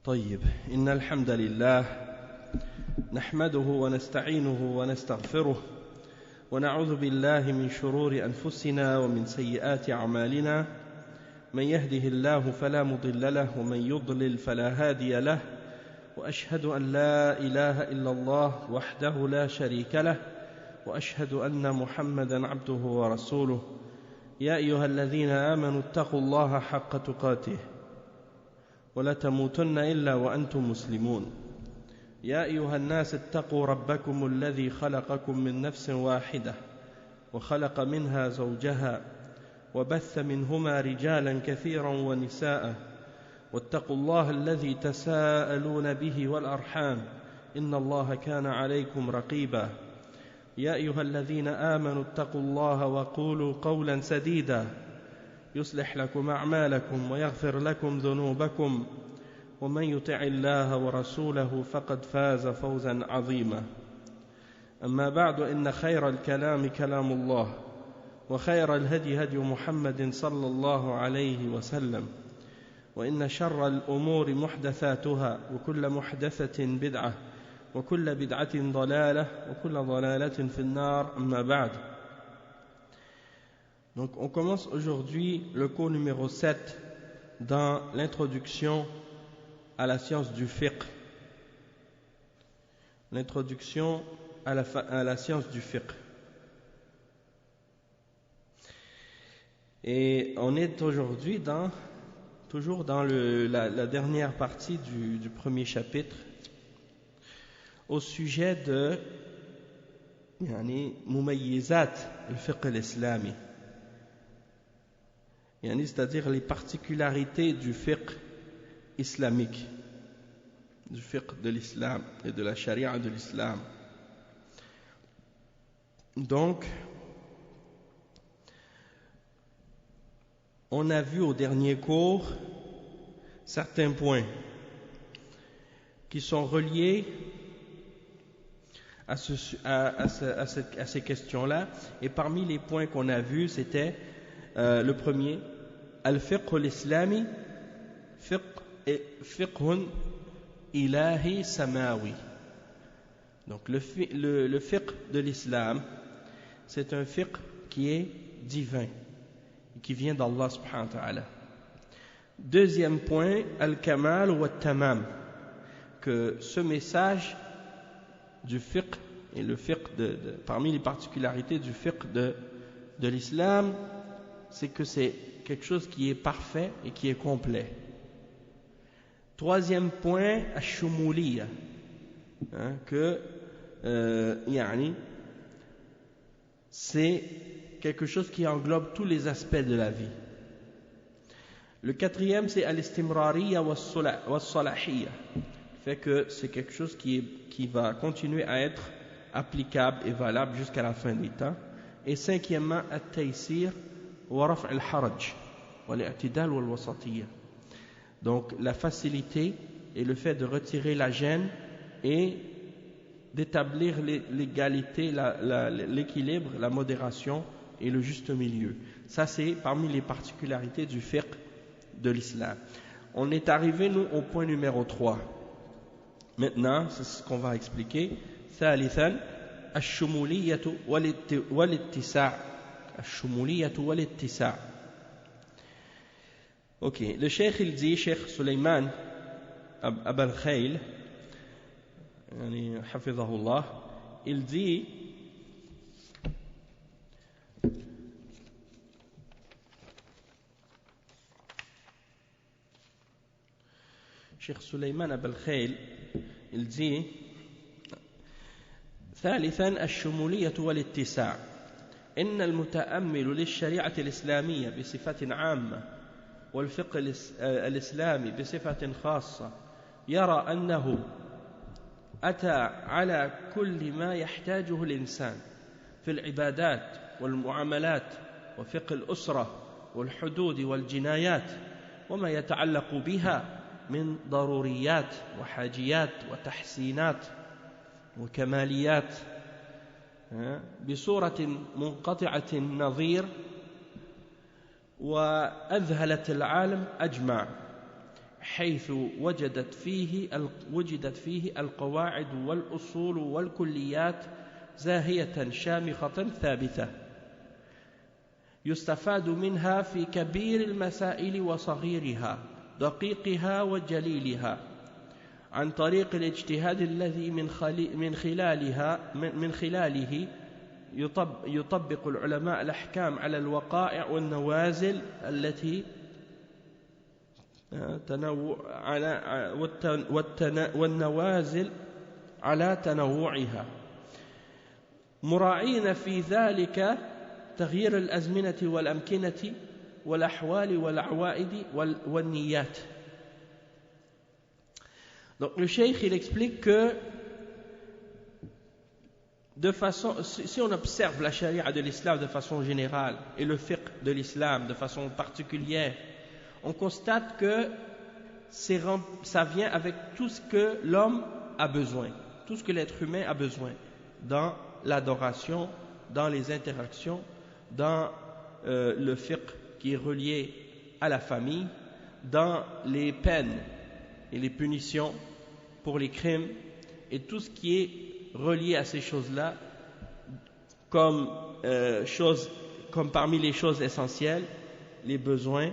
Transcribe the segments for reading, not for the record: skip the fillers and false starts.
طيب إن الحمد لله نحمده ونستعينه ونستغفره ونعوذ بالله من شرور أنفسنا ومن سيئات أعمالنا من يهده الله فلا مضل له ومن يضلل فلا هادي له وأشهد أن لا إله إلا الله وحده لا شريك له وأشهد أن محمدا عبده ورسوله يا أيها الذين آمنوا اتقوا الله حق تقاته ولا تموتن إلا وأنتم مسلمون يا أيها الناس اتقوا ربكم الذي خلقكم من نفس واحدة وخلق منها زوجها وبث منهما رجالا كثيرا ونساء واتقوا الله الذي تساءلون به والأرحام إن الله كان عليكم رقيبا يا أيها الذين آمنوا اتقوا الله وقولوا قولا سديدا يصلح لكم أعمالكم ويغفر لكم ذنوبكم ومن يطع الله ورسوله فقد فاز فوزا عظيما أما بعد إن خير الكلام كلام الله وخير الهدي هدي محمد صلى الله عليه وسلم وإن شر الأمور محدثاتها وكل محدثة بدعة وكل بدعة ضلالة وكل ضلالة في النار أما بعد. Donc on commence aujourd'hui le cours numéro 7 dans l'introduction à la science du fiqh. L'introduction à la science du fiqh. Et on est aujourd'hui toujours dans la dernière partie du premier chapitre au sujet de mumayyizat al-fiqh al-islami. C'est-à-dire les particularités du fiqh islamique, du fiqh de l'islam et de la charia de l'islam. Donc, on a vu au dernier cours certains points qui sont reliés à ces questions-là, et parmi les points qu'on a vus, c'était le premier, al-fiqh al-islami fiqhun ilahi samawi. Donc le fiqh de l'islam, c'est un fiqh qui est divin, qui vient d'Allah subhanahu wa ta'ala. Deuxième point, al-kamal wa tamam, que ce message du fiqh, et le fiqh parmi les particularités du fiqh de l'islam, c'est que c'est quelque chose qui est parfait et qui est complet. Troisième point, ash-shumuliyya, que c'est quelque chose qui englobe tous les aspects de la vie. Le quatrième, c'est al-istimrariyya was-salahiyya, fait que c'est quelque chose qui va continuer à être applicable et valable jusqu'à la fin des temps. Et cinquièmement, at-taysir wa raf' al-haraj wa al-i'tidal wa al-wasatiyya. Donc la facilité et le fait de retirer la gêne et d'établir l'égalité, l'équilibre, la modération et le juste milieu. Ça, c'est parmi les particularités du fiqh de l'islam. On est arrivé, nous, au point numéro 3. Maintenant, c'est ce qu'on va expliquer. ثالثا الشمولية والاتساع. الشمولية والاتساع. Ok, le cheikh il dit, cheikh Suleiman Abal Khayl, hafidhahullah, il dit cheikh Suleiman Abal Khayl, il dit ثالثا الشمولية والاتساع. إن المتأمل للشريعة الإسلامية بصفة عامة والفقه الإسلامي بصفة خاصة يرى أنه أتى على كل ما يحتاجه الإنسان في العبادات والمعاملات وفقه الأسرة والحدود والجنايات وما يتعلق بها من ضروريات وحاجيات وتحسينات وكماليات بصورة منقطعة النظير وأذهلت العالم أجمع حيث وجدت فيه القواعد والأصول والكليات زاهية شامخة ثابتة يستفاد منها في كبير المسائل وصغيرها دقيقها وجليلها عن طريق الاجتهاد الذي من خلاله يطبق العلماء الأحكام على الوقائع والنوازل التي والنوازل على تنوعها مراعين في ذلك تغيير الأزمنة والأمكنة والأحوال والعوائد والنيات. Donc le cheikh il explique que de façon, si on observe la charia de l'islam de façon générale et le fiqh de l'islam de façon particulière, on constate que ça vient avec tout ce que l'homme a besoin, tout ce que l'être humain a besoin dans l'adoration, dans les interactions, dans le fiqh qui est relié à la famille, dans les peines et les punitions pour les crimes et tout ce qui est relié à ces choses-là comme parmi les choses essentielles, les besoins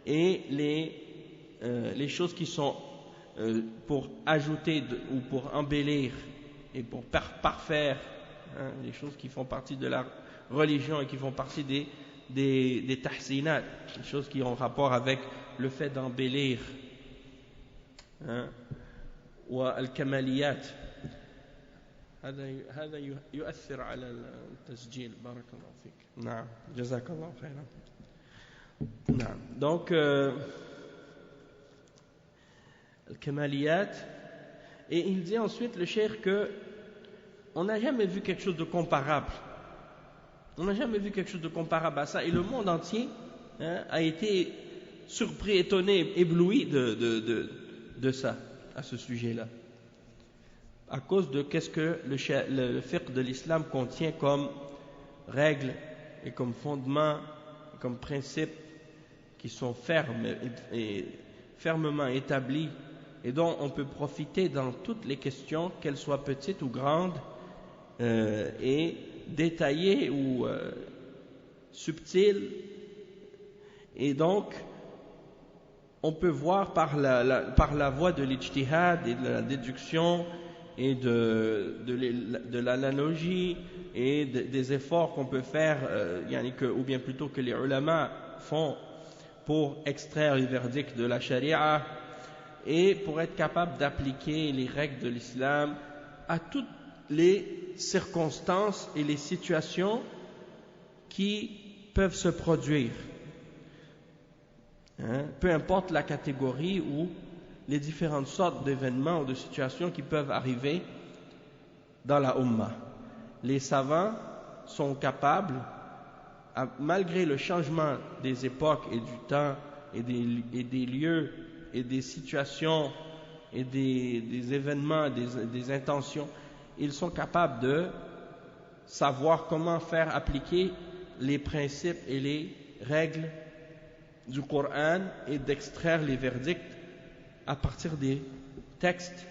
et les choses qui sont pour ajouter ou pour embellir et pour parfaire, les choses qui font partie de la religion et qui font partie des tahsinat, les choses qui ont rapport avec le fait d'embellir, ou al-kamaliyat. هذا يؤثر على التسجيل بارك الله فيك. نعم جزاك الله خيرا. نعم donc al-kamaliyat, et il dit ensuite le cheikh que on n'a jamais vu quelque chose de comparable. On n'a jamais vu quelque chose de comparable à ça, et le monde entier a été surpris, étonné, ébloui de ça, à ce sujet-là, à cause de qu'est-ce que le fiqh de l'islam contient comme règles et comme fondements, comme principes qui sont fermes et fermement établis et dont on peut profiter dans toutes les questions, qu'elles soient petites ou grandes, et détaillées ou subtiles. Et donc on peut voir par la voie de l'ijtihad et de la déduction et de l'analogie et des efforts qu'on peut faire, ou bien plutôt que les ulama font pour extraire les verdicts de la charia et pour être capable d'appliquer les règles de l'islam à toutes les circonstances et les situations qui peuvent se produire, peu importe la catégorie ou les différentes sortes d'événements ou de situations qui peuvent arriver dans la Ummah. Les savants sont capables, malgré le changement des époques et du temps et des lieux et des situations et des événements, des intentions, ils sont capables de savoir comment faire appliquer les principes et les règles du Coran et d'extraire les verdicts à partir des textes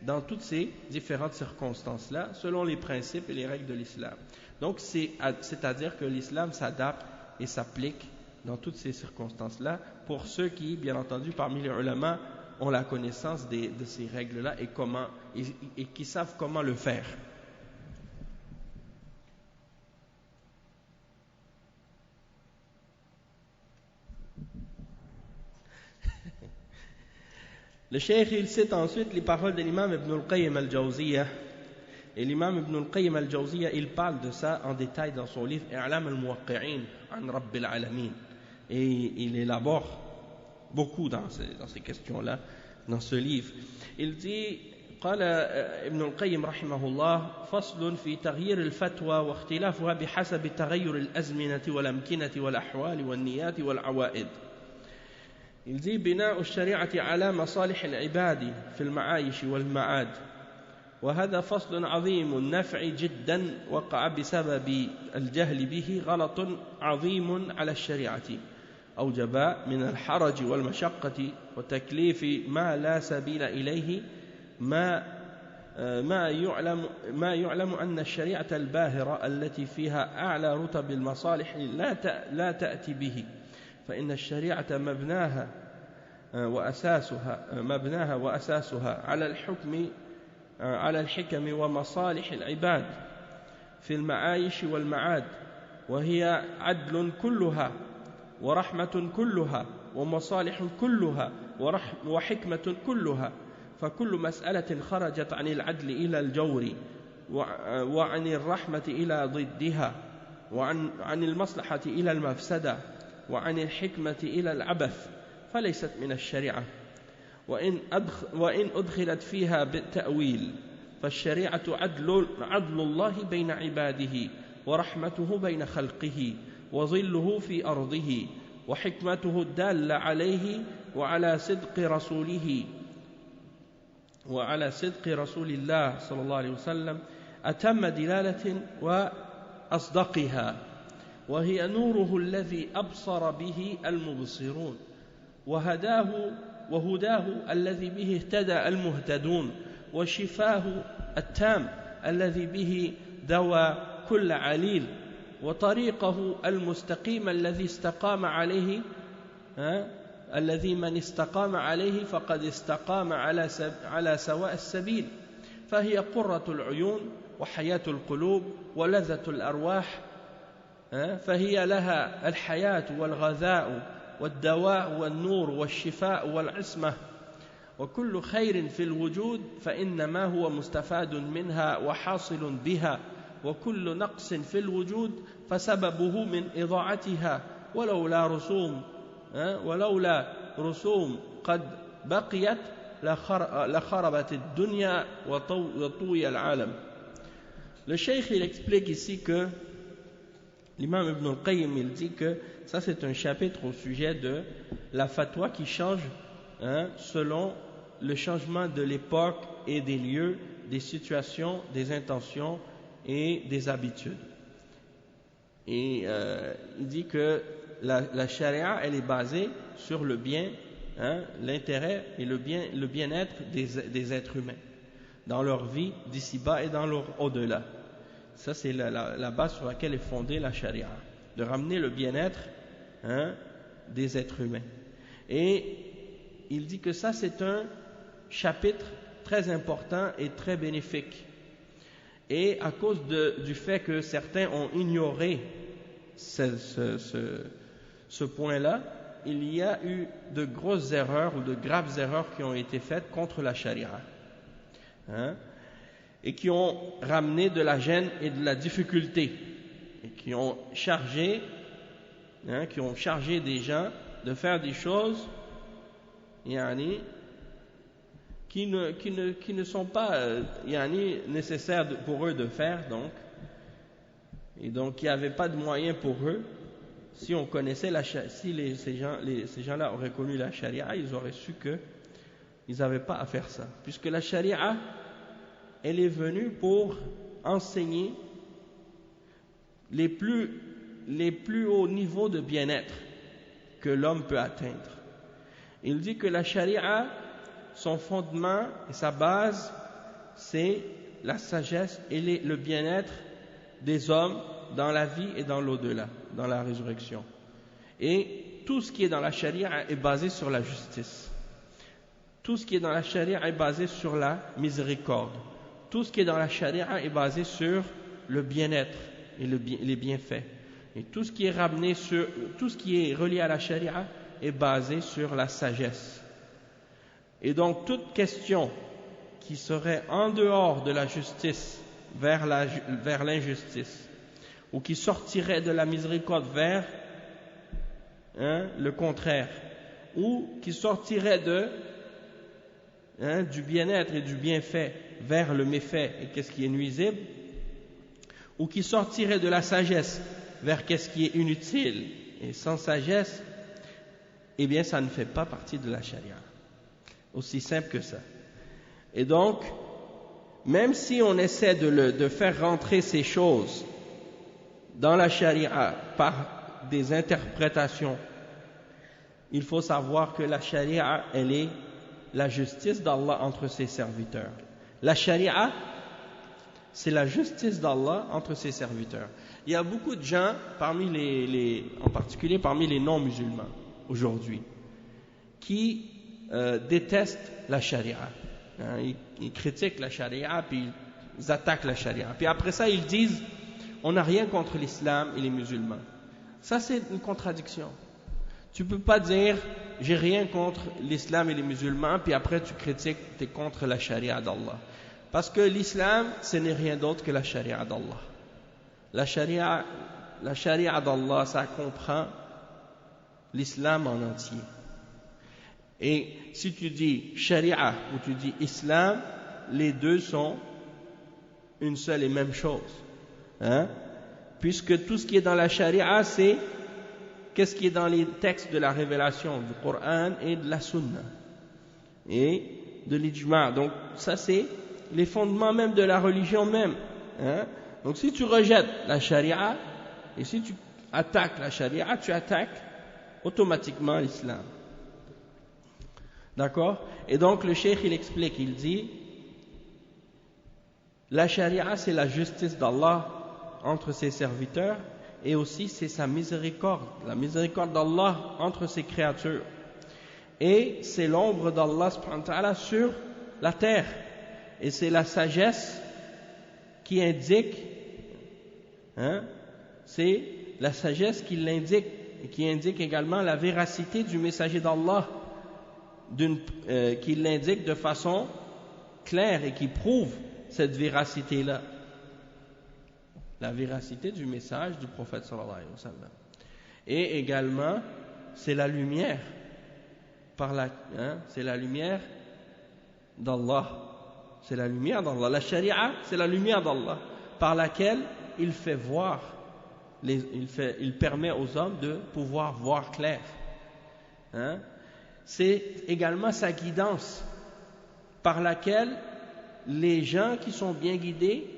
dans toutes ces différentes circonstances-là, selon les principes et les règles de l'islam. Donc c'est-à-dire que l'islam s'adapte et s'applique dans toutes ces circonstances-là pour ceux qui, bien entendu, parmi les ulama, ont la connaissance de ces règles-là et qui savent comment le faire. Le cheikh il cite ensuite les paroles de l'imam Ibn al-Qayyim al-Jawziyya, et l'imam Ibn al-Qayyim al-Jawziyya il parle de ça en détail dans son livre I'lam al-Muwaqqi'in an Rabbil Alamin, et il élabore beaucoup dans ces questions-là dans ce livre. Il dit قال ابن القيم رحمه الله فصل في تغيير الفتوى واختلافها بحسب تغير الأزمنة والأمكنة والأحوال والنيات والعوائد. Il dit بناء الشريعة على مصالح العباد في المعايش والمعاد، وهذا فصل عظيم النفع جدا وقع بسبب الجهل به غلط عظيم على الشريعة أوجب من الحرج والمشقة وتكليف ما لا سبيل إليه ما يعلم أن الشريعة الباهرة التي فيها أعلى رتب المصالح لا تأتي به، فإن الشريعة مبناها وأساسها على الحكم ومصالح العباد في المعايش والمعاد، وهي عدل كلها ورحمة كلها ومصالح كلها وحكمة كلها، فكل مسألة خرجت عن العدل إلى الجور وعن الرحمة إلى ضدها وعن المصلحة إلى المفسدة وعن الحكمة إلى العبث فليست من الشريعة، وإن أدخلت فيها بالتأويل فالشريعة عدل الله بين عباده ورحمته بين خلقه وظله في أرضه وحكمته الدالة عليه وعلى صدق رسول الله صلى الله عليه وسلم أتم دلالة وأصدقها، وهي نوره الذي أبصر به المبصرون وهداه الذي به اهتدى المهتدون، وشفاه التام الذي به دوى كل عليل، وطريقه المستقيم الذي استقام عليه الذي من استقام عليه فقد استقام على سواء السبيل، فهي قرة العيون وحياة القلوب ولذة الأرواح، فهي لها الحياة والغذاء والدواء والنور والشفاء والعصمة، وكل خير في الوجود فإنما هو مستفاد منها وحاصل بها، وكل نقص في الوجود فسببه من إضاعتها، ولولا رسوم قد بقيت لخربت الدنيا وطوي العالم. Le cheikh il explique ici que l'imam Ibn al-Qayyim il dit que ça c'est un chapitre au sujet de la fatwa qui change selon le changement de l'époque et des lieux, des situations, des intentions et des habitudes. Et il dit que la charia elle est basée sur le bien, l'intérêt et le bien-être des êtres humains dans leur vie d'ici-bas et dans leur au-delà. Ça c'est la base sur laquelle est fondée la charia, de ramener le bien-être des êtres humains. Et il dit que ça c'est un chapitre très important et très bénéfique. Et à cause du fait que certains ont ignoré ce point-là, il y a eu de grosses erreurs ou de graves erreurs qui ont été faites contre la charia, et qui ont ramené de la gêne et de la difficulté, et qui ont chargé des gens de faire des choses qui ne sont pas nécessaires pour eux de faire, et donc il n'y avait pas de moyens pour eux. Si on connaissait ces gens-là auraient connu la charia, ils auraient su qu'ils n'avaient pas à faire ça, puisque la charia elle est venue pour enseigner les plus hauts niveaux de bien-être que l'homme peut atteindre. Il dit que la charia, son fondement et sa base, c'est la sagesse et le bien-être des hommes dans la vie et dans l'au-delà, dans la résurrection. Et tout ce qui est dans la charia est basé sur la justice. Tout ce qui est dans la charia est basé sur la miséricorde. Tout ce qui est dans la charia est basé sur le bien-être et les bienfaits. Et tout ce qui est relié à la charia est basé sur la sagesse. Et donc toute question qui serait en dehors de la justice vers l'injustice, ou qui sortirait de la miséricorde vers le contraire, ou qui sortirait du bien-être et du bienfait vers le méfait et qu'est-ce qui est nuisible, ou qui sortirait de la sagesse vers qu'est-ce qui est inutile et sans sagesse, eh bien ça ne fait pas partie de la charia. Aussi simple que ça. Et donc, même si on essaie de faire rentrer ces choses dans la charia par des interprétations il faut savoir que la charia, elle est la justice d'Allah entre ses serviteurs. La charia, c'est la justice d'Allah entre ses serviteurs. Il y a beaucoup de gens, en particulier parmi les non-musulmans aujourd'hui, qui détestent la charia. Ils critiquent la charia, puis ils attaquent la charia. Puis après ça, ils disent, on n'a rien contre l'islam et les musulmans. Ça, c'est une contradiction. Tu ne peux pas dire, j'ai rien contre l'islam et les musulmans, puis après tu critiques, tu es contre la charia d'Allah. Parce que l'islam, ce n'est rien d'autre que la charia d'Allah. La charia d'Allah, ça comprend l'islam en entier. Et si tu dis charia ou tu dis islam, les deux sont une seule et même chose. Puisque tout ce qui est dans la charia, c'est qu'est-ce qui est dans les textes de la révélation, du Coran et de la Sunna, et de l'ijma'. Donc ça, c'est les fondements même de la religion même. Donc si tu rejettes la charia, et si tu attaques la charia, tu attaques automatiquement l'islam. D'accord? Et donc le cheikh, il explique, il dit, la charia, c'est la justice d'Allah entre ses serviteurs, et aussi c'est sa miséricorde, la miséricorde d'Allah entre ses créatures. Et c'est l'ombre d'Allah subhanahu wa ta'ala sur la terre. Et c'est la sagesse qui indique, c'est la sagesse qui l'indique, et qui indique également la véracité du messager d'Allah, qui l'indique de façon claire et qui prouve cette véracité-là. La véracité du message du prophète sallallahu alayhi wa sallam. Et également, c'est la lumière, c'est la lumière d'Allah. C'est la lumière d'Allah. La charia, c'est la lumière d'Allah, par laquelle il fait voir, il permet aux hommes de pouvoir voir clair. C'est également sa guidance, par laquelle les gens qui sont bien guidés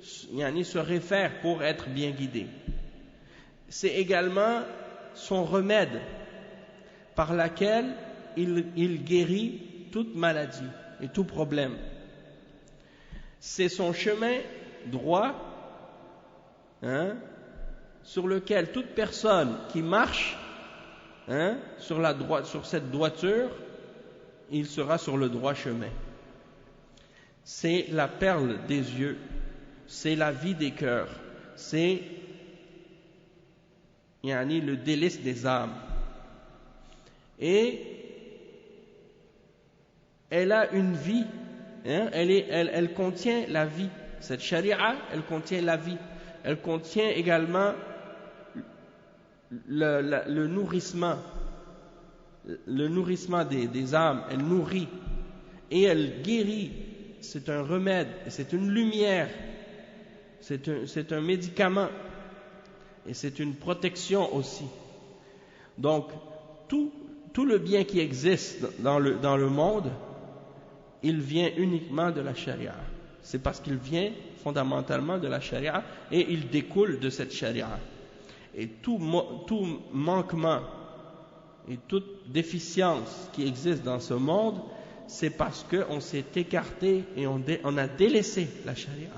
se réfèrent pour être bien guidés. C'est également son remède, par laquelle il guérit toute maladie et tout problème. C'est son chemin droit, sur lequel toute personne qui marche sur cette droiture, il sera sur le droit chemin. C'est la perle des yeux, c'est la vie des cœurs, c'est le délice des âmes. Et elle a une vie, elle contient la vie. Cette charia, elle contient la vie. Elle contient également le nourrissement des âmes. Elle nourrit et elle guérit. C'est un remède, c'est une lumière, c'est un médicament et c'est une protection aussi. Donc tout le bien qui existe dans le monde, il vient uniquement de la charia. C'est parce qu'il vient fondamentalement de la charia et il découle de cette charia. Et tout manquement et toute déficience qui existe dans ce monde, c'est parce qu'on s'est écarté et on a délaissé la charia.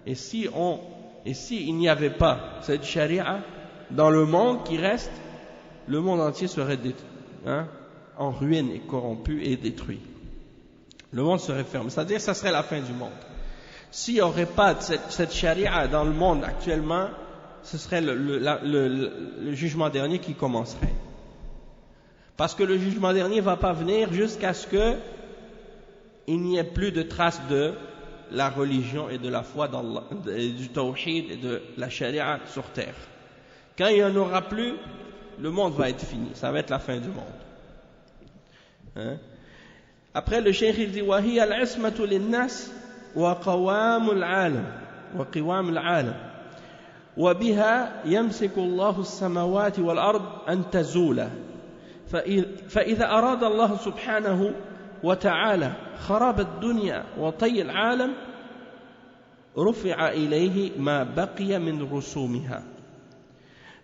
Et s'il n'y avait pas cette charia dans le monde qui reste, le monde entier serait en ruine et corrompu et détruit. Le monde serait fermé, c'est-à-dire que ça serait la fin du monde. S'il n'y aurait pas cette charia dans le monde actuellement, ce serait le jugement dernier qui commencerait. Parce que le jugement dernier ne va pas venir jusqu'à ce qu'il n'y ait plus de traces de la religion et de la foi d'Allah, du tawhid et de la charia sur terre. Quand il n'y en aura plus, le monde va être fini, ça va être la fin du monde. Après le cheikh il dit وهي العصمة للناس وقوام العالم وبها يمسك الله السماوات والأرض أن تزولا فإذا أراد الله سبحانه وتعالى خراب الدنيا وطي العالم رفع إليه ما بقي من رسومها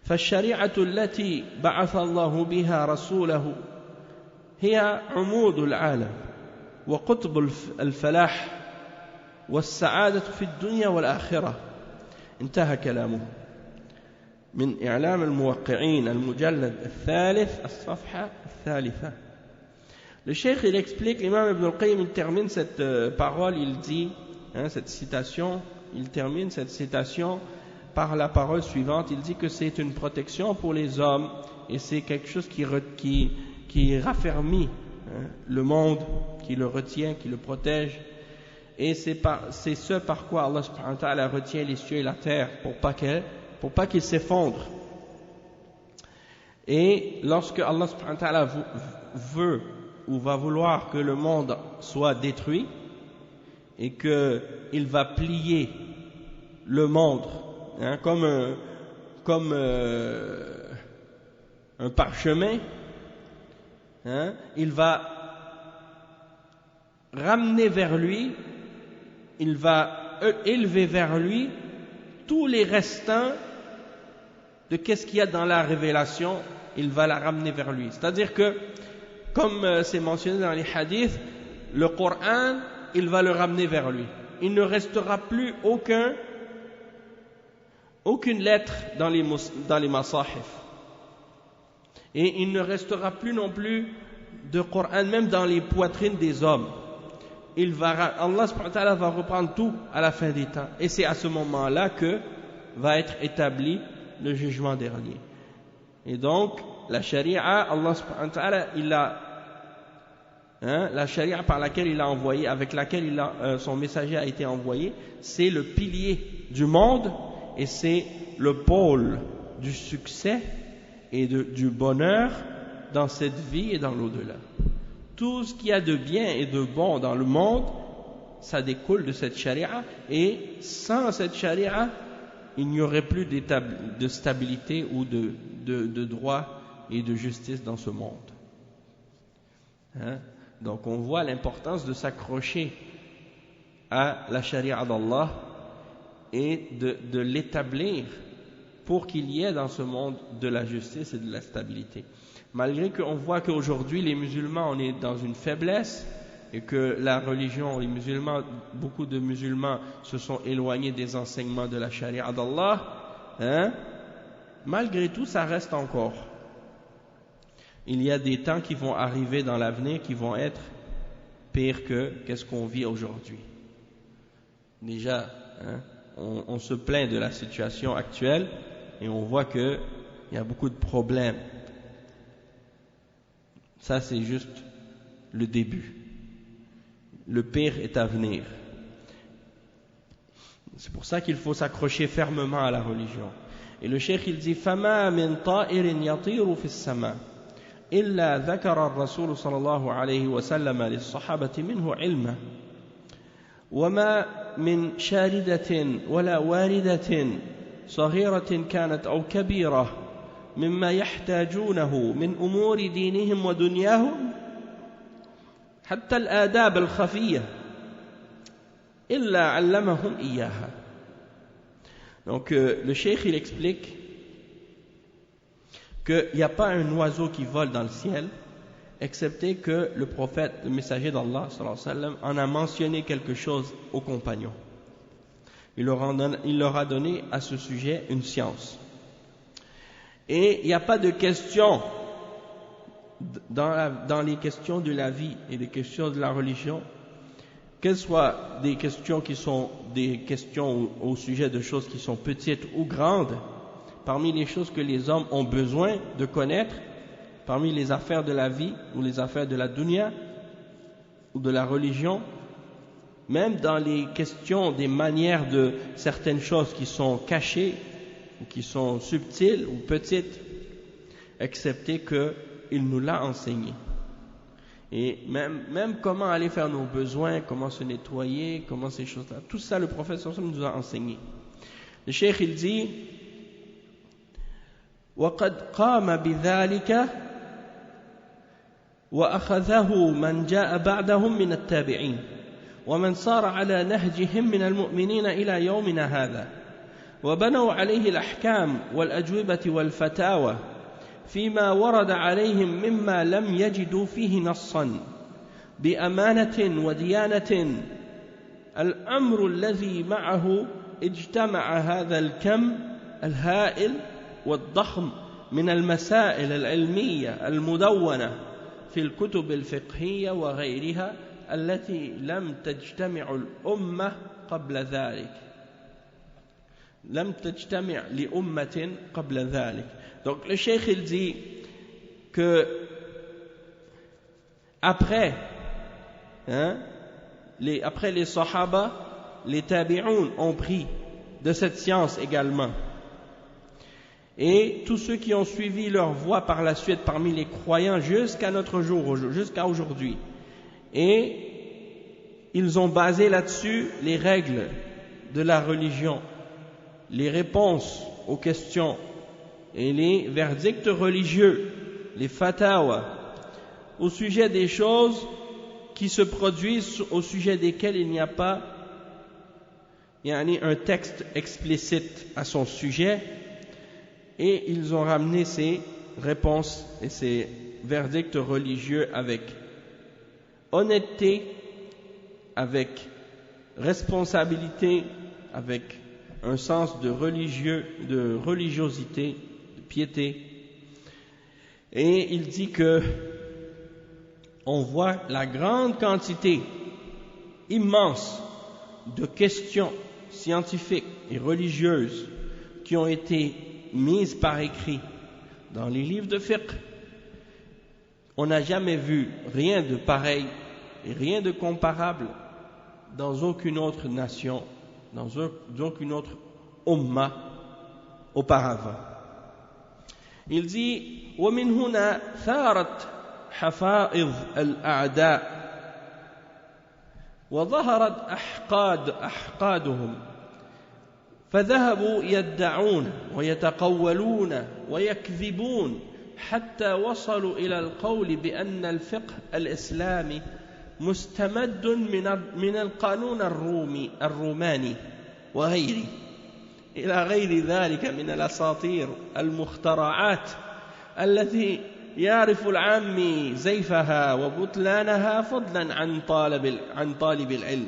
فالشريعة التي بعث الله بها رسوله هي عمود العالم وقطب الفلاح والسعادة في الدنيا والآخرة. انتهى كلامه. من إعلام الموقعين المجلد الثالث الصفحة الثالثة. Le cheikh il explique, l'imam Ibn al-Qayyim il termine cette parole, il dit, cette citation, il termine cette citation par la parole suivante. Il dit que c'est une protection pour les hommes et c'est quelque chose qui raffermit le monde, qui le retient, qui le protège. Et c'est ce par quoi Allah subhanahu wa ta'ala retient les cieux et la terre pour pas qu'ils s'effondrent. Et lorsque Allah subhanahu wa ta'ala veut ou va vouloir que le monde soit détruit et qu'il va plier le monde comme un parchemin, il va ramener vers lui, il va élever vers lui tous les restants de qu'est-ce qu'il y a dans la révélation, il va la ramener vers lui. C'est-à-dire que, comme c'est mentionné dans les hadiths, le Coran, il va le ramener vers lui. Il ne restera plus aucune lettre dans les masahif. Et il ne restera plus non plus de Coran, même dans les poitrines des hommes. Allah subhanahu wa ta'ala va reprendre tout à la fin des temps. Et c'est à ce moment-là que va être établi le jugement dernier. Et donc, la charia, Allah subhanahu wa ta'ala, la charia par laquelle il a envoyé, avec laquelle son messager a été envoyé, c'est le pilier du monde et c'est le pôle du succès et du bonheur dans cette vie et dans l'au-delà. Tout ce qu'il y a de bien et de bon dans le monde, ça découle de cette charia, et sans cette charia, il n'y aurait plus de stabilité ou de droit et de justice dans ce monde. Donc on voit l'importance de s'accrocher à la charia d'Allah et de l'établir pour qu'il y ait dans ce monde de la justice et de la stabilité. Malgré qu'on voit qu'aujourd'hui les musulmans, on est dans une faiblesse et que la religion, beaucoup de musulmans se sont éloignés des enseignements de la charia d'Allah, malgré tout ça reste encore. Il y a des temps qui vont arriver dans l'avenir qui vont être pires que qu'est-ce qu'on vit aujourd'hui. Déjà, on se plaint de la situation actuelle et on voit qu'il y a beaucoup de problèmes. Ça, c'est juste le début. Le pire est à venir. C'est pour ça qu'il faut s'accrocher fermement à la religion. Et le cheikh, il dit فَمَا مِنْ طَائِرٍ يَطِيرُ فِي السَّمَاءِ إِلَّا ذَكَرَ الرَّسُولُ صلى الله عليه وسلم للصحابة منه علما وما من شاردة ولا واردة صغيرة كانت أو كبيرة مما يحتاجونه من أمور دينهم ودنياهم حتى الآداب الخفية إلا علمهم إياها. Donc le cheikh il explique qu'il n'y a pas un oiseau qui vole dans le ciel excepté que le prophète, le messager d'Allah sallallahu alayhi wa sallam, en a mentionné quelque chose aux compagnons. Il leur a donné à ce sujet une science. Et il n'y a pas de question dans les questions de la vie et des questions de la religion, qu'elles soient des questions qui sont des questions au sujet de choses qui sont petites ou grandes, parmi les choses que les hommes ont besoin de connaître, parmi les affaires de la vie ou les affaires de la dunya ou de la religion, même dans les questions des manières de certaines choses qui sont cachées ou qui sont subtiles ou petites, excepté qu'il nous l'a enseigné. Et même comment aller faire nos besoins, comment se nettoyer, comment ces choses-là, tout ça le prophète sallallahu alayhi wa sallam nous a enseigné. Le cheikh il dit وَقَدْ قَامَ بِذَلِكَ وأخذه من جاء بعدهم من التابعين ومن صار على نهجهم من المؤمنين إلى يومنا هذا وبنوا عليه الأحكام والأجوبة والفتاوى فيما ورد عليهم مما لم يجدوا فيه نصا بأمانة وديانة الأمر الذي معه اجتمع هذا الكم الهائل والضخم من المسائل العلمية المدونة في الكتب الفقهية وغيرها التي لم تجتمع الأمة قبل ذلك لم تجتمع لأمة قبل ذلك. Donc le cheikh il dit que après les sahaba, les tabi'oun ont pris de cette science également. Et tous ceux qui ont suivi leur voie par la suite parmi les croyants jusqu'à notre jour, jusqu'à aujourd'hui. Et ils ont basé là-dessus les règles de la religion, les réponses aux questions et les verdicts religieux, les fatawa, au sujet des choses qui se produisent, au sujet desquelles il n'y a pas un texte explicite à son sujet. Et ils ont ramené ces réponses et ces verdicts religieux avec honnêteté, avec responsabilité, avec un sens de religiosité, de piété. Et il dit que on voit la grande quantité immense de questions scientifiques et religieuses qui ont été mises par écrit dans les livres de fiqh. On n'a jamais vu rien de pareil et rien de comparable dans aucune autre nation, dans aucune autre umma auparavant. Il dit ومن هنا ثارت حفائظ الأعداء وظهرت أحقادهم فذهبوا يدعون ويتقولون ويكذبون حتى وصلوا إلى القول بأن الفقه الإسلامي مستمد من القانون الروماني وغيره إلى غير ذلك من الأساطير المخترعات التي يعرف العامي زيفها وبطلانها فضلا عن طالب العلم.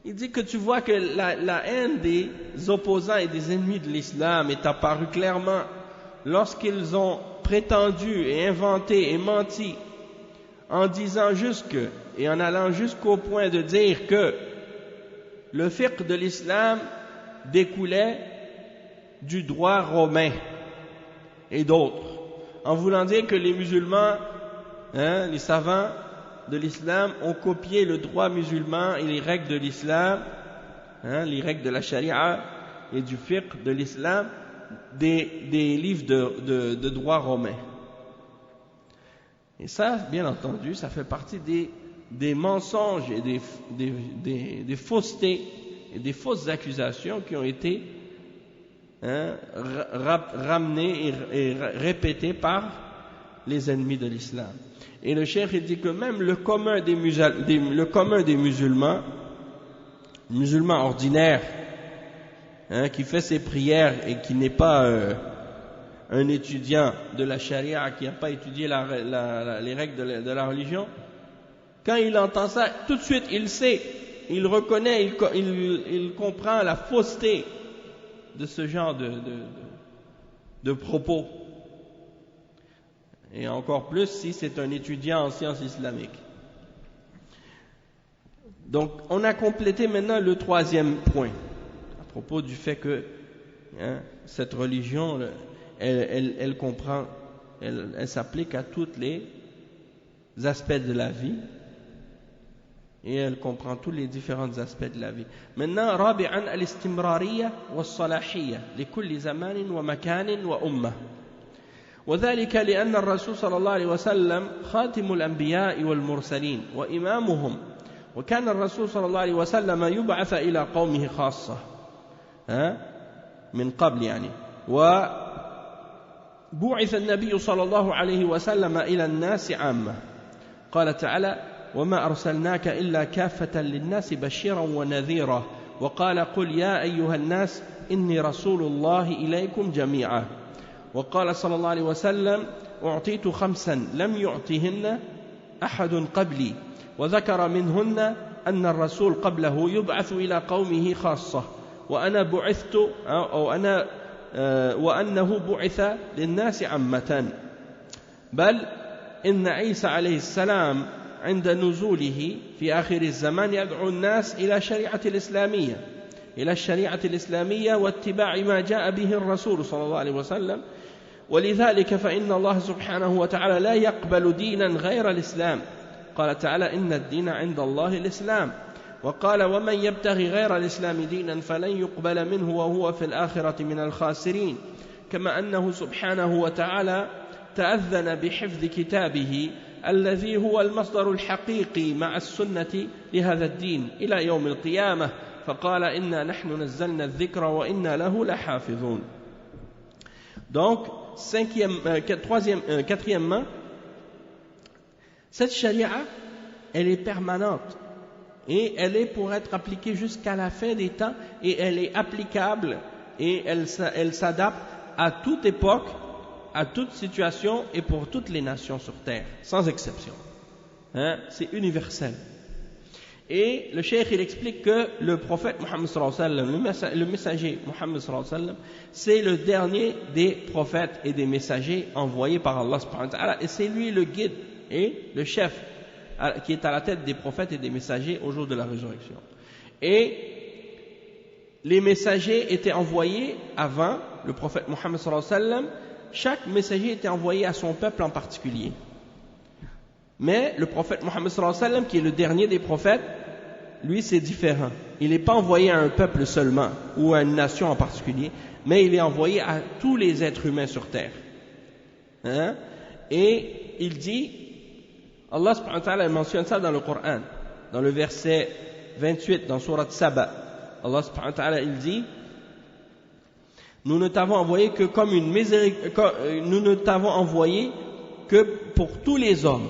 Il dit que tu vois que la haine des opposants et des ennemis de l'islam est apparue clairement lorsqu'ils ont prétendu et inventé et menti en disant et en allant jusqu'au point de dire que le fiqh de l'islam découlait du droit romain et d'autres, en voulant dire que les musulmans, les savants de l'islam ont copié le droit musulman et les règles de l'islam, les règles de la charia et du fiqh de l'islam des livres de droit romain. Et ça, bien entendu, ça fait partie des mensonges et des faussetés et des fausses accusations qui ont été ramenées et répétées par les ennemis de l'islam. Et le cheikh il dit que même le commun des musulmans ordinaires, qui fait ses prières et qui n'est pas un étudiant de la charia, qui n'a pas étudié les règles de la religion, quand il entend ça, tout de suite il sait, il reconnaît, il comprend la fausseté de ce genre de propos. Et encore plus si c'est un étudiant en sciences islamiques. Donc, on a complété maintenant le troisième point, à propos du fait que cette religion, elle comprend, elle s'applique à tous les aspects de la vie, et elle comprend tous les différents aspects de la vie. Maintenant, رابعا الاستمرارية والصلاحية لكل زمان ومكان وأمة. وذلك لأن الرسول صلى الله عليه وسلم خاتم الأنبياء والمرسلين وإمامهم، وكان الرسول صلى الله عليه وسلم يبعث إلى قومه خاصة من قبل وبعث النبي صلى الله عليه وسلم إلى الناس عامة. قال تعالى وما أرسلناك إلا كافة للناس بشيرا ونذيرا وقال قل يا أيها الناس إني رسول الله إليكم جميعا وقال صلى الله عليه وسلم أعطيت 5 لم يعطهن أحد قبلي وذكر منهن أن الرسول قبله يبعث إلى قومه خاصة وأنا بعثت وأنه بعث للناس عامة بل إن عيسى عليه السلام عند نزوله في آخر الزمان يدعو الناس إلى الشريعة الإسلامية واتباع ما جاء به الرسول صلى الله عليه وسلم ولذلك فإن الله سبحانه وتعالى لا يقبل دينا غير الإسلام قال تعالى إن الدين عند الله الإسلام وقال ومن يبتغي غير الإسلام دينا فلن يقبل منه وهو في الآخرة من الخاسرين كما أنه سبحانه وتعالى تأذن بحفظ كتابه الذي هو المصدر الحقيقي مع السنة لهذا الدين إلى يوم القيامة فقال إنا نحن نزلنا الذكر وإنا له لحافظون. Donc, quatrièmement, cette charia, elle est permanente et elle est pour être appliquée jusqu'à la fin des temps et elle est applicable et elle s'adapte à toute époque, à toute situation et pour toutes les nations sur terre, sans exception. Hein? C'est universel. Et le cheikh il explique que le prophète Muhammad sallallahu alayhi wa sallam, le messager Muhammad sallallahu alayhi wa sallam, c'est le dernier des prophètes et des messagers envoyés par Allah subhanahu wa ta'ala et c'est lui le guide et le chef qui est à la tête des prophètes et des messagers au jour de la résurrection. Et les messagers étaient envoyés avant le prophète Muhammad sallallahu alayhi wa sallam. Chaque messager était envoyé à son peuple en particulier. Mais le prophète Muhammad sallallahu alayhi wa sallam, qui est le dernier des prophètes, lui c'est différent. Il n'est pas envoyé à un peuple seulement ou à une nation en particulier, mais il est envoyé à tous les êtres humains sur terre. Hein? Et il dit, Allah subhanahu wa ta'ala mentionne ça dans le Coran, dans le verset 28, dans Surat Saba. Allah subhanahu wa ta'ala il dit, nous ne t'avons envoyé que comme une miséricorde, nous ne t'avons envoyé que pour tous les hommes,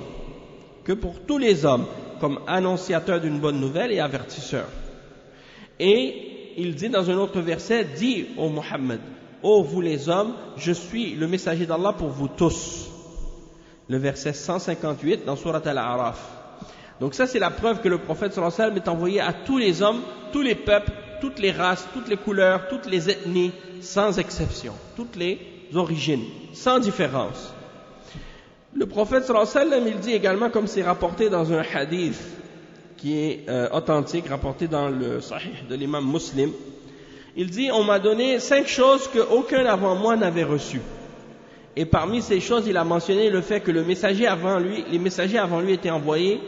comme annonciateur d'une bonne nouvelle et avertisseur. Et il dit dans un autre verset, dis ô Muhammad, ô vous les hommes, je suis le messager d'Allah pour vous tous. Le verset 158 dans Surat Al-A'raf. Donc ça c'est la preuve que le prophète sallallahu alayhi wa sallam est envoyé à tous les hommes, tous les peuples, toutes les races, toutes les couleurs, toutes les ethnies, sans exception, toutes les origines, sans différence. Le prophète sallallahu alayhi wa sallam, il dit également, comme c'est rapporté dans un hadith qui est authentique, rapporté dans le Sahih de l'imam Muslim, il dit, on m'a donné 5 choses qu'aucun avant moi n'avait reçues. Et parmi ces choses, il a mentionné le fait que les messagers avant lui étaient envoyés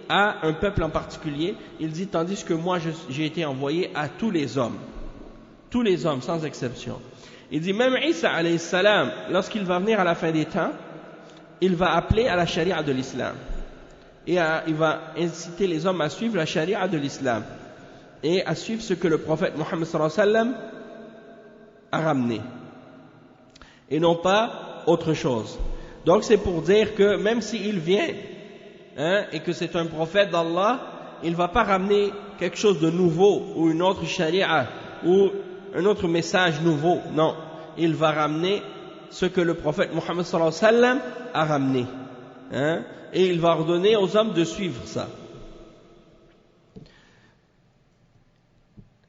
à un peuple en particulier. Il dit, tandis que moi j'ai été envoyé à tous les hommes sans exception. Il dit, même Isa alayhi salam, lorsqu'il va venir à la fin des temps, il va appeler à la charia de l'islam et il va inciter les hommes à suivre la charia de l'islam et à suivre ce que le prophète Muhammad sallallahu alayhi wa sallam a ramené et non pas autre chose. Donc c'est pour dire que même s'il vient et que c'est un prophète d'Allah, il ne va pas ramener quelque chose de nouveau ou une autre charia ou un autre message nouveau. Non, il va ramener ce que le prophète Muhammad sallallahu alayhi wa sallam a ramené. Et il va ordonner aux hommes de suivre ça.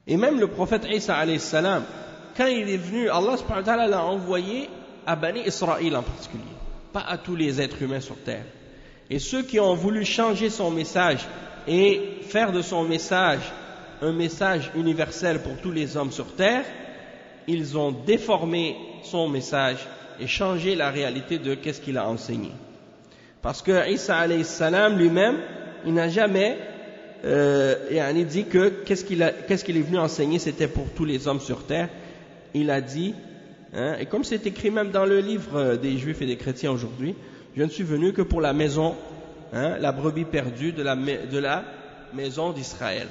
Et même le prophète Isa alayhi salam, quand il est venu, Allah subhanahu wa ta'ala l'a envoyé à Bani Israël en particulier, pas à tous les êtres humains sur terre. Et ceux qui ont voulu changer son message et faire de son message un message universel pour tous les hommes sur terre, ils ont déformé son message et changé la réalité de qu'est-ce qu'il a enseigné. Parce que Isa alayhi salam lui-même, il n'a jamais dit que qu'est-ce qu'il est venu enseigner, c'était pour tous les hommes sur terre. Il a dit, et comme c'est écrit même dans le livre des Juifs et des chrétiens aujourd'hui, je ne suis venu que pour la maison, la brebis perdue de la maison d'Israël.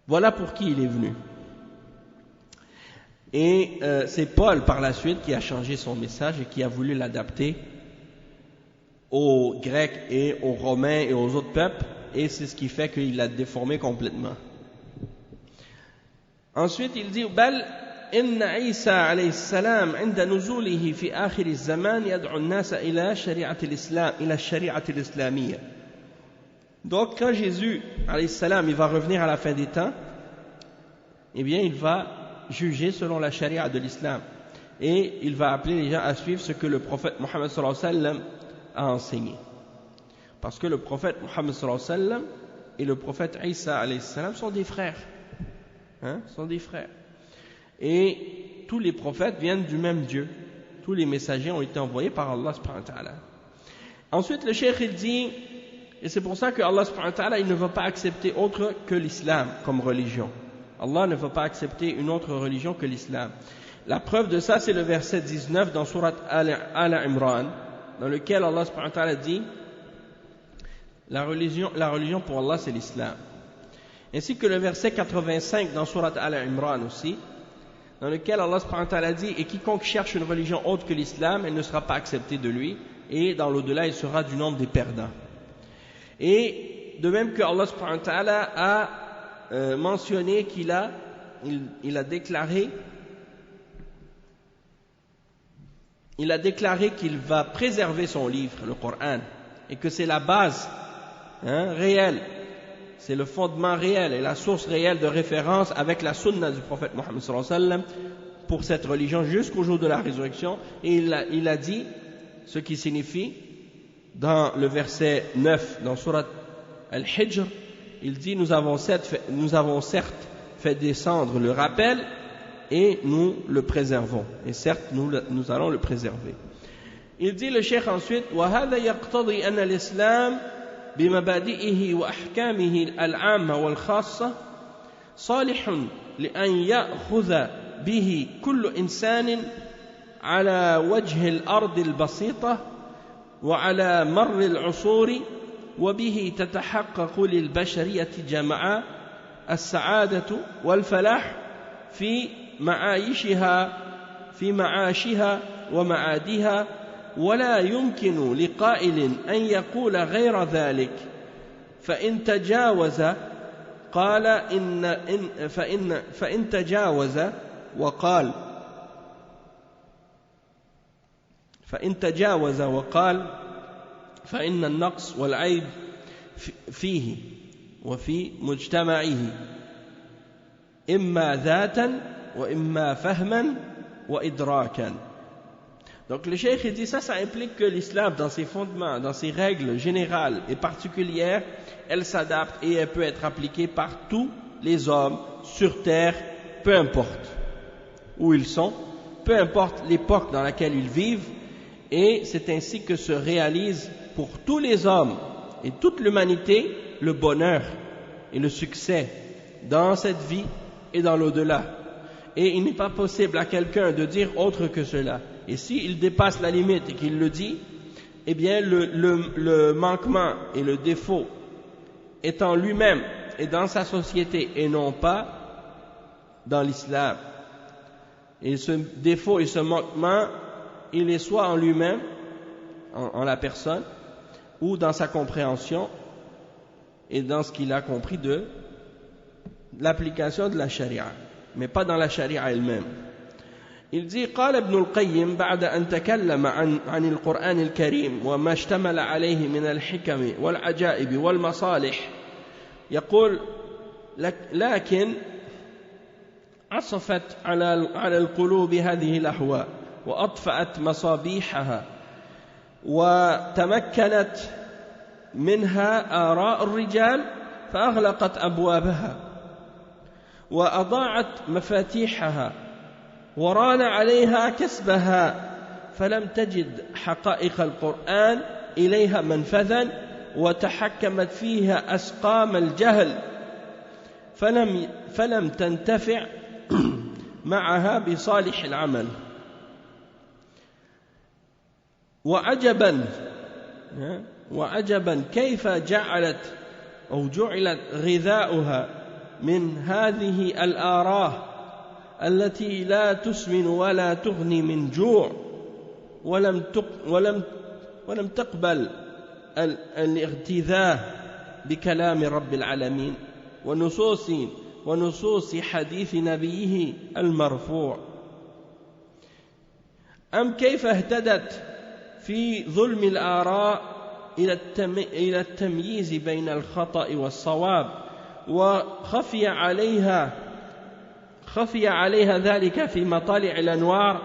Voilà pour qui il est venu. Et c'est Paul par la suite qui a changé son message et qui a voulu l'adapter aux Grecs et aux Romains et aux autres peuples, et c'est ce qui fait qu'il l'a déformé complètement. Ensuite, il dit بل إن عيسى عليه السلام عند نزوله في آخر الزمان يدعو الناس إلى شريعة الإسلام إلى الشريعة الإسلامية. Donc, quand Jésus عليه السلام il va revenir à la fin des temps, eh bien, il va juger selon la charia de l'islam et il va appeler les gens à suivre ce que le prophète Mohammed sallallahu alayhi wa sallam a enseigné. Parce que le prophète Mohammed sallallahu alayhi wa sallam et le prophète Isa alayhi salam sont des frères. Sont des frères. Et tous les prophètes viennent du même Dieu. Tous les messagers ont été envoyés par Allah subhanahu wa ta'ala. Ensuite, le cheikh il dit, et c'est pour ça que Allah subhanahu wa ta'ala il ne va pas accepter autre que l'islam comme religion. Allah ne va pas accepter une autre religion que l'islam. La preuve de ça, c'est le verset 19 dans Surat Al-Imran, dans lequel Allah subhanahu wa ta'ala dit, la religion pour Allah c'est l'islam. Ainsi que le verset 85 dans Surat Al-Imran aussi, dans lequel Allah subhanahu wa ta'ala dit, et quiconque cherche une religion autre que l'islam, elle ne sera pas acceptée de lui, et dans l'au-delà, il sera du nombre des perdants. Et de même que Allah subhanahu wa ta'ala a mentionné qu'il a déclaré qu'il va préserver son livre, le Coran, et que c'est la base réelle, c'est le fondement réel et la source réelle de référence avec la sunna du prophète Mohammed sallallahu alayhi wa sallam pour cette religion jusqu'au jour de la résurrection. Et il a dit ce qui signifie dans le verset 9 dans Surat Al-Hijr, il dit nous avons certes fait descendre le rappel et nous le préservons, et certes nous allons le préserver. Il dit le cheikh ensuite وهذا يقتضي أن الإسلام بمبادئه وأحكامه العامة والخاصة صالح لأن يأخذ به كل إنسان على وجه الأرض البسيطة وعلى مر العصور وبه تتحقق للبشرية جمعاء السعادة والفلاح في معاشها ومعادها ولا يمكن لقائل أن يقول غير ذلك فإن تجاوز وقال فإن النقص والعيب فيه وفي مجتمعه إما ذاتا وإما فهما وإدراكا. Donc le cheikh dit ça implique que l'islam dans ses fondements, dans ses règles générales et particulières, elle s'adapte et elle peut être appliquée par tous les hommes sur terre, peu importe où ils sont, peu importe l'époque dans laquelle ils vivent, et c'est ainsi que se réalise pour tous les hommes et toute l'humanité le bonheur et le succès dans cette vie et dans l'au-delà. Et il n'est pas possible à quelqu'un de dire autre que cela. Et s'il dépasse la limite et qu'il le dit, eh bien le manquement et le défaut est en lui-même et dans sa société et non pas dans l'islam. Et ce défaut et ce manquement, il est soit en lui-même, en la personne, ou dans sa compréhension et dans ce qu'il a compris de l'application de la charia, mais pas dans la charia elle-même. Il dit قال ابن القيم بعد أن تكلم عن القرآن الكريم وما اشتمل عليه من الحكم والعجائب والمصالح يقول لكن عصفت على القلوب هذه الأهواء وأطفأت مصابيحها وتمكنت منها آراء الرجال فأغلقت أبوابها وأضاعت مفاتيحها وران عليها كسبها فلم تجد حقائق القرآن إليها منفذا وتحكمت فيها أسقام الجهل فلم تنتفع معها بصالح العمل وعجبا كيف جعل غذاؤها من هذه الآراء التي لا تسمن ولا تغني من جوع ولم تقبل الاغتذاء بكلام رب العالمين ونصوص ونصوص حديث نبيه المرفوع أم كيف اهتدت في ظلم الآراء إلى التمييز بين الخطأ والصواب وخفي عليها ذلك في مطالع الأنوار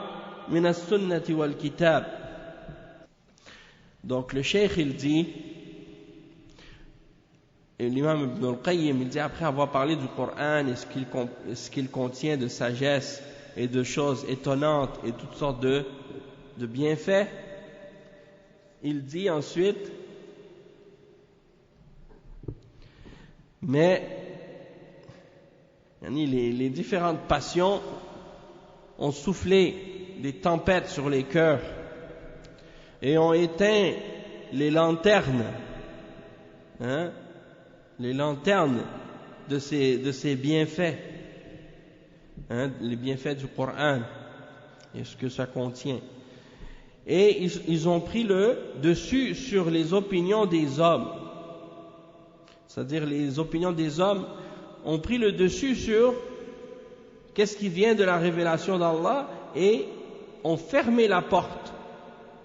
من السنة والكتاب. Donc le cheikh il dit, et l'imam Ibn al-Qayyim il dit, après avoir parlé du Coran et ce qu'il contient de sagesse et de choses étonnantes et toutes sortes de bienfaits, il dit ensuite, mais les différentes passions ont soufflé des tempêtes sur les cœurs et ont éteint les lanternes, les lanternes de ces bienfaits, les bienfaits du Coran et ce que ça contient. Et ils ont pris le dessus sur les opinions des hommes. C'est-à-dire les opinions des hommes ont pris le dessus sur qu'est-ce qui vient de la révélation d'Allah et ont fermé la porte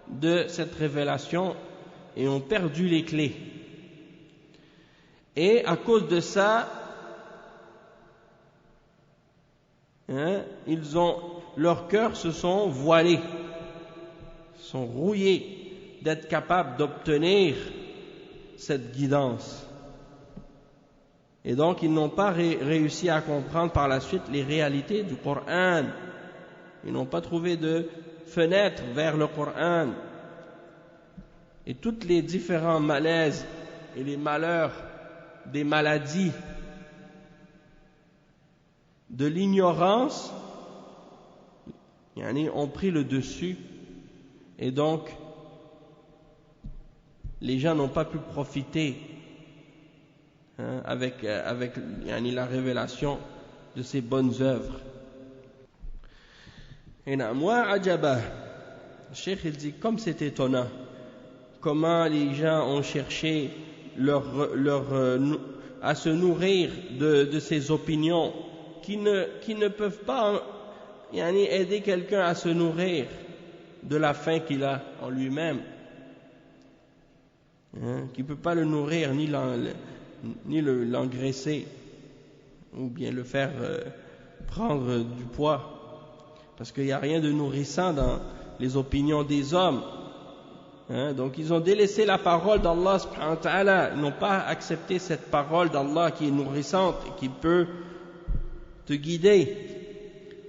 de cette révélation et ont perdu les clés. Et à cause de ça, leurs cœurs se sont voilés, sont rouillés d'être capables d'obtenir cette guidance. Et donc ils n'ont pas réussi à comprendre par la suite les réalités du Coran. Ils n'ont pas trouvé de fenêtre vers le Coran. Et tous les différents malaises et les malheurs des maladies de l'ignorance ont pris le dessus. Et donc les gens n'ont pas pu profiter avec la révélation de ces bonnes œuvres. Et moi, Ajaba, le cheikh il dit, comme c'est étonnant, comment les gens ont cherché à se nourrir de ces opinions qui ne peuvent pas aider quelqu'un à se nourrir de la faim qu'il a en lui-même, qui ne peut pas le nourrir ni l'engraisser ou bien le faire prendre du poids, parce qu'il n'y a rien de nourrissant dans les opinions des hommes. Donc ils ont délaissé la parole d'Allah subhanahu wa ta'ala, ils n'ont pas accepté cette parole d'Allah qui est nourrissante et qui peut te guider,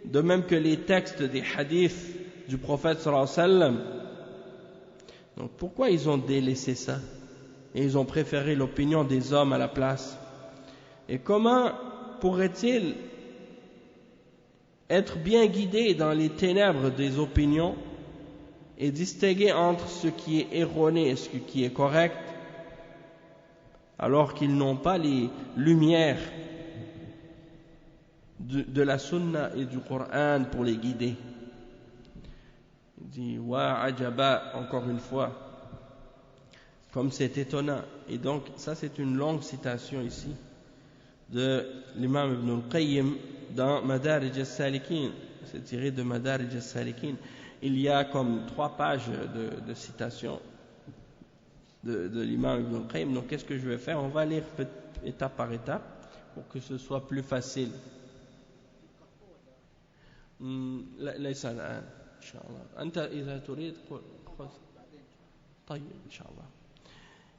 de même que les textes des hadiths du prophète sallallahu alayhi wa sallam. Donc pourquoi ils ont délaissé ça et ils ont préféré l'opinion des hommes à la place? Et comment pourrait-il être bien guidé dans les ténèbres des opinions et distinguer entre ce qui est erroné et ce qui est correct, alors qu'ils n'ont pas les lumières de la sunna et du Coran pour les guider? Il dit wa ajaba, encore une fois, comme c'est étonnant. Et donc ça c'est une longue citation ici de l'imam Ibn al-Qayyim dans Madarij al-Salikin. C'est tiré de Madarij al-Salikin. Il y a comme 3 pages de citations de l'imam Ibn al-Qayyim. Donc qu'est-ce que je vais faire? On va lire étape par étape pour que ce soit plus facile. ليس الآن إن شاء الله. أنت إذا تريد خذ. طيب إن شاء الله.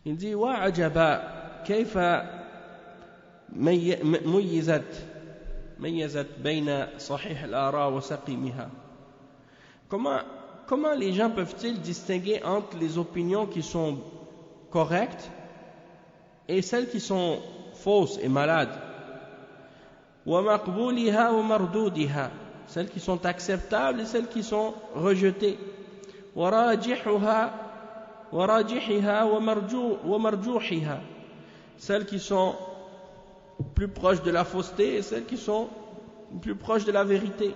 Il dit وعجبا كيف ميزت بين صحيح الآراء وسقيمها. Comment les gens peuvent-ils distinguer entre les opinions qui sont correctes et celles qui sont fausses et malades? ومقبولها ومردودها, celles qui sont acceptables et celles qui sont rejetées. وراجحها ومرجوحها, celles qui sont plus proches de la fausseté et celles qui sont plus proches de la vérité.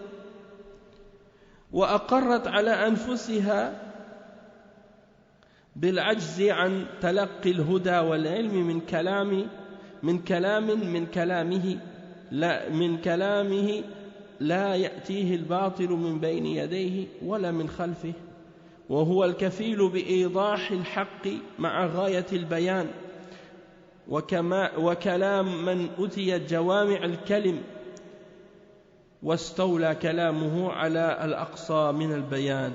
وأقرت على أنفسها بالعجز عن تلقي الهدى والعلم من كلامه لا من كلامه لا يأتيه الباطل من بين يديه ولا من خلفه وهو الكفيل بإيضاح الحق مع غاية البيان وكلام من أتي جوامع الكلم واستولى كلامه على الأقصى من البيان.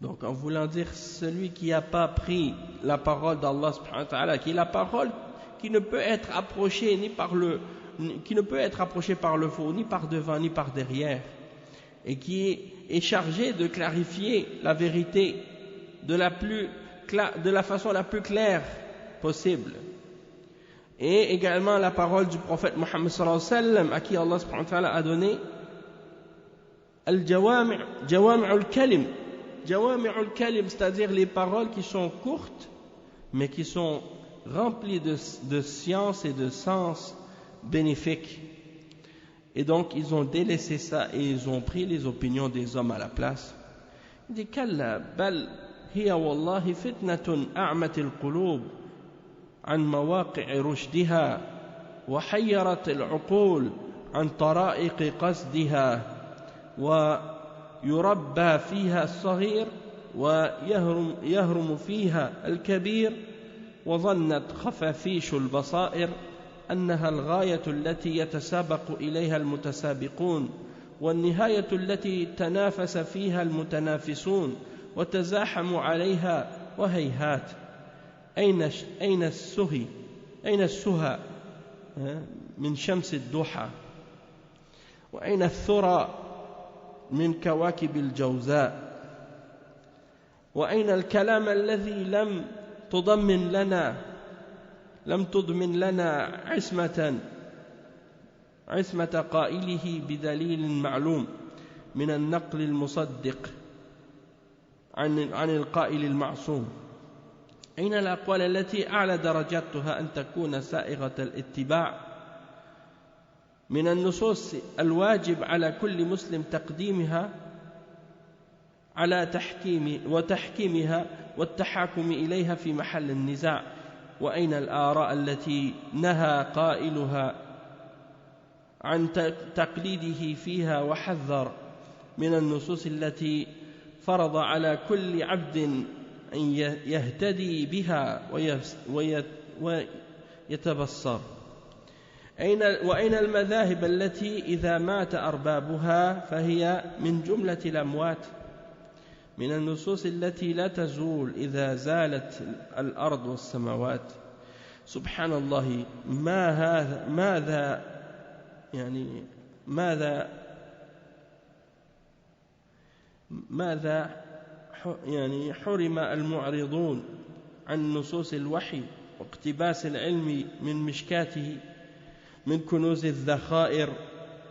Donc en voulant dire celui qui n'a pas pris la parole d'Allah subhanahu wa ta'ala, qui est la parole qui ne peut être approchée qui ne peut être approchée par le faux, ni par devant, ni par derrière, et qui est chargé de clarifier la vérité de la façon la plus claire possible. Et également la parole du prophète Mohammed sallallahu alayhi wa sallam, à qui Allah subhanahu wa ta'ala a donné al-jawami' al-kalim. Jawami' al-kalim, c'est-à-dire les paroles qui sont courtes, mais qui sont remplies de science et de sens bénéfiques. Et donc ils ont délaissé ça et ils ont pris les opinions des hommes à la place. Il dit kalla bal hiya wallahi fitnatun a'mat al-qulub عن مواقع رشدها وحيرت العقول عن طرائق قصدها ويربى فيها الصغير ويهرم فيها الكبير وظنت خفافيش البصائر أنها الغاية التي يتسابق إليها المتسابقون والنهاية التي تنافس فيها المتنافسون وتزاحموا عليها وهيهات أين السهى من شمس الضحى وأين الثرى من كواكب الجوزاء وأين الكلام الذي لم تضمن لنا عصمة قائله بدليل معلوم من النقل المصدق عن القائل المعصوم أين الأقوال التي أعلى درجاتها أن تكون سائغة الاتباع من النصوص الواجب على كل مسلم تقديمها على وتحكيمها والتحاكم إليها في محل النزاع وأين الآراء التي نهى قائلها عن تقليده فيها وحذر من النصوص التي فرض على كل عبد أن يهتدي بها ويتبصر وأين المذاهب التي إذا مات أربابها فهي من جملة الأموات من النصوص التي لا تزول إذا زالت الأرض والسماوات سبحان الله ماذا حرم المعرضون عن نصوص الوحي واقتباس العلم من مشكاته من كنوز الذخائر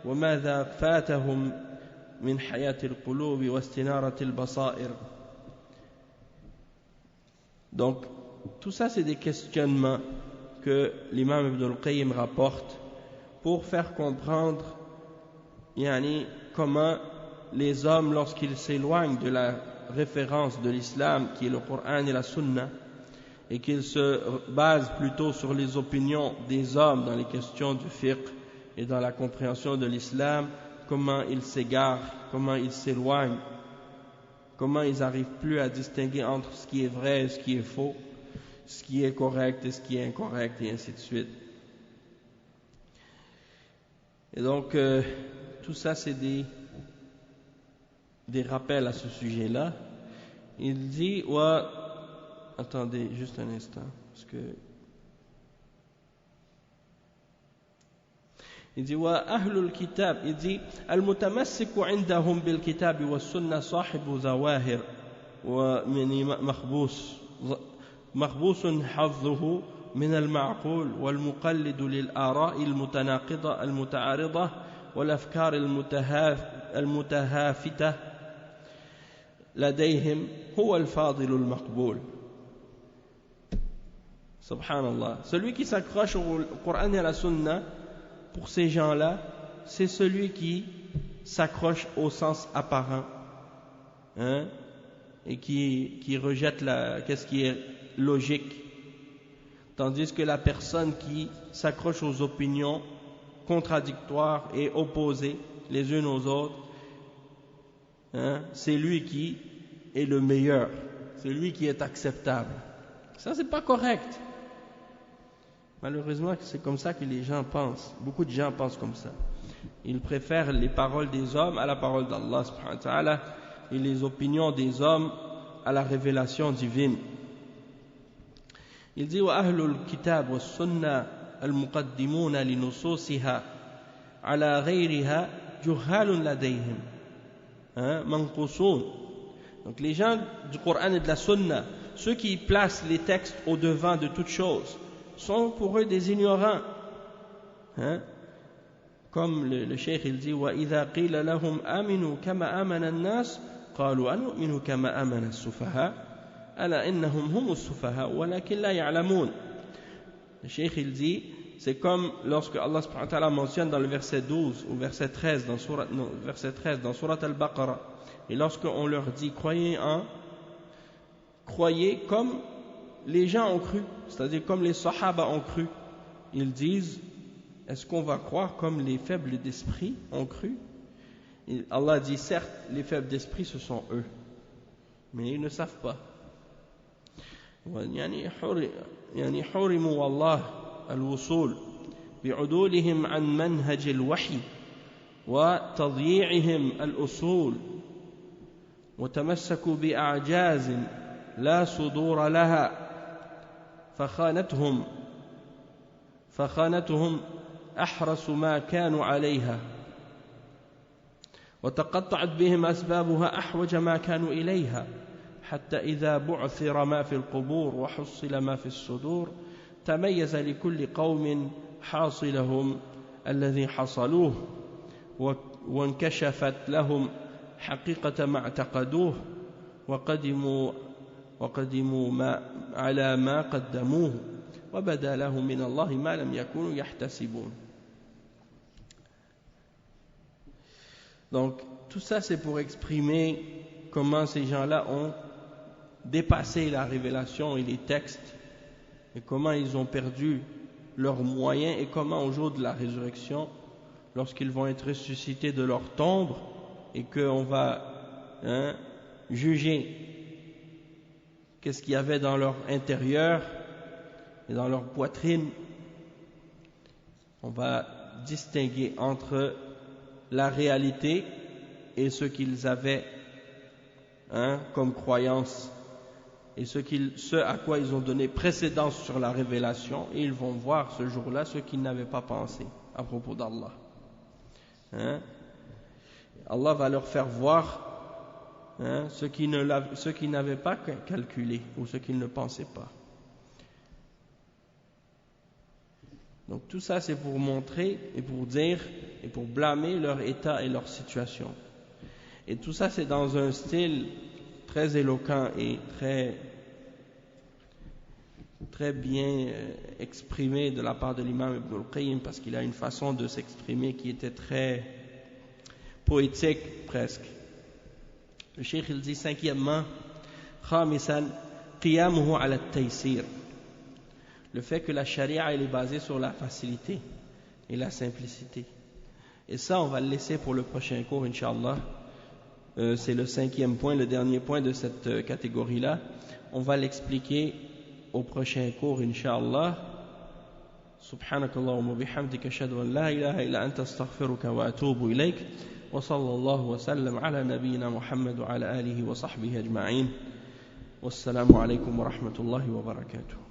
وماذا فاتهم من حياة القلوب واستنارة البصائر. Donc tout ça c'est des questionnements que l'imam Ibn al-Qayyim rapporte pour faire comprendre comment les hommes lorsqu'ils s'éloignent de la référence de l'islam qui est le Coran et la Sunna et qu'ils se basent plutôt sur les opinions des hommes dans les questions du fiqh et dans la compréhension de l'islam, comment ils s'égarent, comment ils s'éloignent, comment ils n'arrivent plus à distinguer entre ce qui est vrai et ce qui est faux, ce qui est correct et ce qui est incorrect et ainsi de suite. Et donc tout ça c'est des rappels à ce sujet-là. Il dit attendez juste un instant parce que il dit وأهل الكتاب il dit المتمسك عندهم بالكتاب والسنة صاحب ظواهر مخبوس حظه من المعقول والمقلد للآراء المتناقضة المتعارضة والأفكار المتهافتة لديهم هو الفاضل المقبول. Subhanallah. Celui qui s'accroche au Coran et à la Sunna, pour ces gens-là, c'est celui qui s'accroche au sens apparent, et qui rejette qu'est-ce qui est logique. Tandis que la personne qui s'accroche aux opinions contradictoires et opposées les unes aux autres, c'est lui qui est le meilleur, c'est lui qui est acceptable. Ça, c'est pas correct. Malheureusement, c'est comme ça que les gens pensent. Beaucoup de gens pensent comme ça. Ils préfèrent les paroles des hommes à la parole d'Allah subhanahu wa ta'ala et les opinions des hommes à la révélation divine. Il dit وأهل الكتاب والسنة المقدمون لنصوصها على غيرها جهال لديهم منقوصون. Donc les gens du Coran et de la Sunna, ceux qui placent les textes au devant de toute chose, sont pour eux des ignorants. Comme le cheikh il dit وإذا قيل لهم آمنوا كما آمن الناس قالوا أنؤمن كما آمن السفهاء ألا إنهم هم السفهاء ولكن لا يعلمون. Le cheikh il dit, c'est comme lorsque Allah subhanahu wa ta'ala mentionne dans le verset 12 ou verset 13 dans Surat Al-Baqarah, et lorsque on leur dit croyez comme les gens ont cru, c'est-à-dire comme les sahaba ont cru, ils disent est-ce qu'on va croire comme les faibles d'esprit ont cru? Et Allah dit certes les faibles d'esprit ce sont eux, mais ils ne savent pas. يعني حرموا والله الوصول بعدولهم عن منهج الوحي وتضييعهم الأصول وتمسكوا بأعجاز لا صدور لها فخانتهم أحرص ما كانوا عليها وتقطعت بهم أسبابها أحوج ما كانوا إليها حتى إذا بعثر ما في القبور وحصل ما في الصدور تميز لكل قوم حاصلهم الذي حصلوه وانكشفت لهم حقيقة ما اعتقدوه وقدموا على ما قدموه وبدا لهم من الله ما لم يكونوا يحتسبون. Donc tout ça c'est pour exprimer comment ces gens-là ont dépassé la révélation et les textes et comment ils ont perdu leurs moyens et comment au jour de la résurrection, lorsqu'ils vont être ressuscités de leur tombe et qu'on va juger qu'est-ce qu'il y avait dans leur intérieur et dans leur poitrine, on va distinguer entre la réalité et ce qu'ils avaient comme croyance et ce à quoi ils ont donné précédence sur la révélation, et ils vont voir ce jour-là ce qu'ils n'avaient pas pensé à propos d'Allah. Allah va leur faire voir ce qu'ils n'avaient pas calculé ou ce qu'ils ne pensaient pas. Donc tout ça c'est pour montrer et pour dire et pour blâmer leur état et leur situation. Et tout ça c'est dans un style très éloquent et très bien exprimé de la part de l'imam Ibn al-Qayyim, parce qu'il a une façon de s'exprimer qui était très poétique presque. Le cheikh il dit cinquièmement, khamisan qiyamuhu ala at-taysir, le fait que la charia elle est basée sur la facilité et la simplicité. Et ça on va le laisser pour le prochain cours inch'Allah. C'est le cinquième point, le dernier point de cette catégorie-là. On va l'expliquer au prochain cours, incha'Allah. Subhanakallahumma bihamdika ashhadu an la ilaha illa anta astaghfiruka wa atubu ilayk. Wa sallallahu wa sallam ala nabiyyina Muhammad wa ala alihi wa sahbihi ajma'in. Wassalamu alaykum wa rahmatullahi wa barakatuh.